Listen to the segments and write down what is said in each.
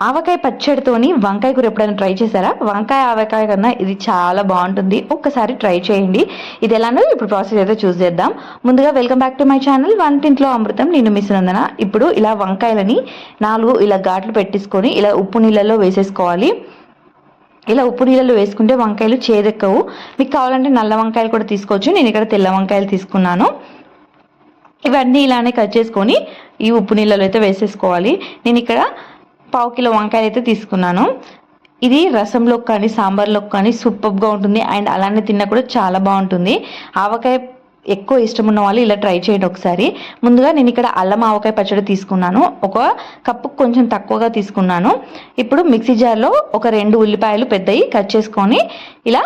ఆవకాయ పచ్చడితోని వంకాయ కూర ఎప్పుడైనా ట్రై చేశారా? వంకాయ ఆవకాయ కన్నా ఇది చాలా బాగుంటుంది. ఒక్కసారి ట్రై చేయండి. ఇది ఎలానో ఇప్పుడు ప్రాసెస్ అయితే చూసేద్దాం. ముందుగా welcome back to my channel వంటింట్లో అమృతం. నేను మిస్ నందన. ఇప్పుడు ఇలా వంకాయలని 4 ఇలా ఘాట్లు పెట్టేసుకొని ఇలా ఉప్పు నీళ్ళల్లో వేసేసుకోవాలి. ఇలా ఉప్పు నీళ్ళలో వేసుకుంటే వంకాయలు చేదెక్కవు. మీకు కావాలంటే నల్ల వంకాయలు కూడా తీసుకోవచ్చు. నేను ఇక్కడ తెల్ల వంకాయలు తీసుకున్నాను. ఇవన్నీ ఇలానే కట్ చేసుకొని ఈ ఉప్పు నీళ్ళలో అయితే వేసేసుకోవాలి. నేను ఇక్కడ 1/2 కిలో వంకాయలు అయితే తీసుకున్నాను. ఇది రసంలోకి కానీ సాంబార్లోకి కానీ సూపర్గా ఉంటుంది. అండ్ అలానే తిన్నా కూడా చాలా బాగుంటుంది. ఆవకాయ ఎక్కువ ఇష్టం ఉన్న వాళ్ళు ఇలా ట్రై చేయండి ఒకసారి. ముందుగా నేను ఇక్కడ అల్లం ఆవకాయ పచ్చడి తీసుకున్నాను. ఒక కప్పు కొంచెం తక్కువగా తీసుకున్నాను. ఇప్పుడు మిక్సీ జార్లో ఒక 2 ఉల్లిపాయలు పెద్దవి కట్ చేసుకొని ఇలా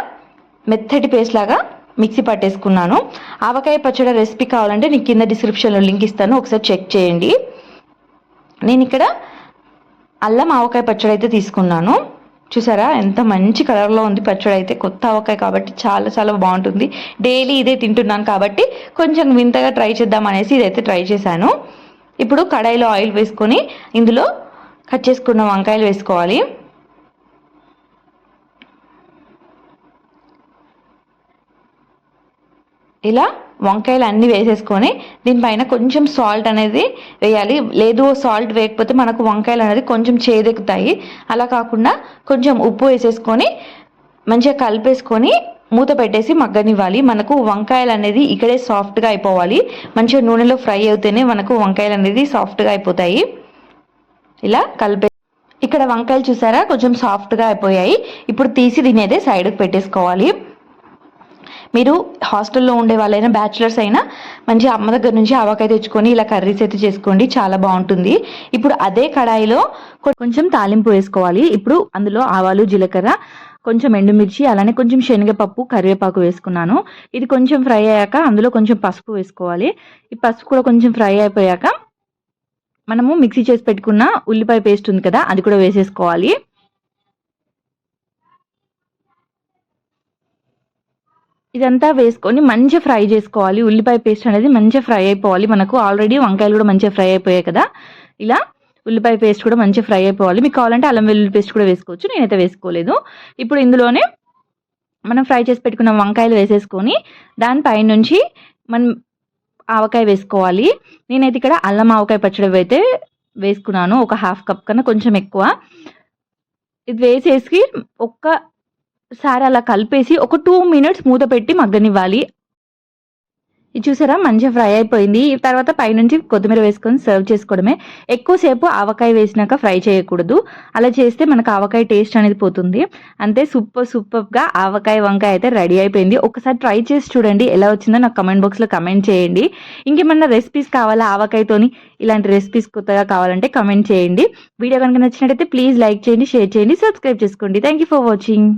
మెత్తటి పేస్ట్ లాగా మిక్సీ పట్టేసుకున్నాను. ఆవకాయ పచ్చడి రెసిపీ కావాలంటే నేను కింద డిస్క్రిప్షన్లో లింక్ ఇస్తాను, ఒకసారి చెక్ చేయండి. నేను ఇక్కడ అల్లం ఆవకాయ పచ్చడి అయితే తీసుకున్నాను. చూసారా ఎంత మంచి కలర్లో ఉంది పచ్చడి అయితే. కొత్త ఆవకాయ కాబట్టి చాలా చాలా బాగుంటుంది. డైలీ ఇదే తింటున్నాను కాబట్టి కొంచెం వింతగా ట్రై చేద్దాం అనేసి ఇదైతే ట్రై చేశాను. ఇప్పుడు కడాయిలో ఆయిల్ వేసుకొని ఇందులో కట్ చేసుకున్న వంకాయలు వేసుకోవాలి. ఇలా వంకాయలు అన్నీ వేసేసుకొని దీనిపైన కొంచెం సాల్ట్ అనేది వేయాలి. లేదు సాల్ట్ వేయకపోతే మనకు వంకాయలు అనేది కొంచెం చేదెక్కుతాయి. అలా కాకుండా కొంచెం ఉప్పు వేసేసుకొని మంచిగా కలిపేసుకొని మూత పెట్టేసి మగ్గనివ్వాలి. మనకు వంకాయలు అనేది ఇక్కడే సాఫ్ట్గా అయిపోవాలి. మంచిగా నూనెలో ఫ్రై అవుతేనే మనకు వంకాయలు అనేది సాఫ్ట్గా అయిపోతాయి. ఇలా ఇక్కడ వంకాయలు చూసారా కొంచెం సాఫ్ట్గా అయిపోయాయి. ఇప్పుడు తీసి దీని అయితే సైడ్కి పెట్టేసుకోవాలి. మీరు హాస్టల్లో ఉండే వాళ్ళైనా బ్యాచిలర్స్ అయినా మంచి అమ్మ దగ్గర నుంచి ఆవకాయ తెచ్చుకొని ఇలా కర్రీస్ అయితే చేసుకోండి, చాలా బాగుంటుంది. ఇప్పుడు అదే కడాయిలో కొంచెం తాలింపు వేసుకోవాలి. ఇప్పుడు అందులో ఆవాలు, జీలకర్ర, కొంచెం ఎండుమిర్చి, అలానే కొంచెం శనగపప్పు, కరివేపాకు వేసుకున్నాను. ఇది కొంచెం ఫ్రై అయ్యాక అందులో కొంచెం పసుపు వేసుకోవాలి. ఈ పసుపు కూడా కొంచెం ఫ్రై అయిపోయాక మనము మిక్సీ చేసి పెట్టుకున్న ఉల్లిపాయ పేస్ట్ ఉంది కదా, అది కూడా వేసేసుకోవాలి. ఇదంతా వేసుకొని మంచిగా ఫ్రై చేసుకోవాలి. ఉల్లిపాయ పేస్ట్ అనేది మంచిగా ఫ్రై అయిపోవాలి. మనకు ఆల్రెడీ వంకాయలు కూడా మంచిగా ఫ్రై అయిపోయాయి కదా, ఇలా ఉల్లిపాయ పేస్ట్ కూడా మంచిగా ఫ్రై అయిపోవాలి. మీకు కావాలంటే అల్లం వెల్లుల్లి పేస్ట్ కూడా వేసుకోవచ్చు, నేనైతే వేసుకోలేదు. ఇప్పుడు ఇందులోనే మనం ఫ్రై చేసి పెట్టుకున్న వంకాయలు వేసేసుకొని దానిపై నుంచి మనం ఆవకాయ వేసుకోవాలి. నేనైతే ఇక్కడ అల్లం ఆవకాయ పచ్చడి అయితే వేసుకున్నాను, ఒక 1/2 కప్ కన్నా కొంచెం ఎక్కువ. ఇది వేసేసి ఒక్కసారి అలా కలిపేసి ఒక 2 మినిట్స్ మూత పెట్టి మగ్గనివ్వాలి. ఇది చూసారా మంచిగా ఫ్రై అయిపోయింది. తర్వాత పైనుంచి కొత్తిమీర వేసుకొని సర్వ్ చేసుకోవడమే. ఎక్కువసేపు ఆవకాయ వేసినాక ఫ్రై చేయకూడదు, అలా చేస్తే మనకు ఆవకాయ టేస్ట్ అనేది పోతుంది. అంతే, సూపర్గా ఆవకాయ వంకాయ అయితే రెడీ అయిపోయింది. ఒకసారి ట్రై చేసి చూడండి, ఎలా వచ్చిందో నాకు కమెంట్ బాక్స్లో కమెంట్ చేయండి. ఇంకేమన్నా రెసిపీస్ కావాలా ఆవకాయతోని, ఇలాంటి రెసిపీస్ కొత్తగా కావాలంటే కమెంట్ చేయండి. వీడియో కనుక నచ్చినట్టయితే ప్లీజ్ లైక్ చేయండి, షేర్ చేయండి, సబ్స్క్రైబ్ చేసుకోండి. Thank you for watching.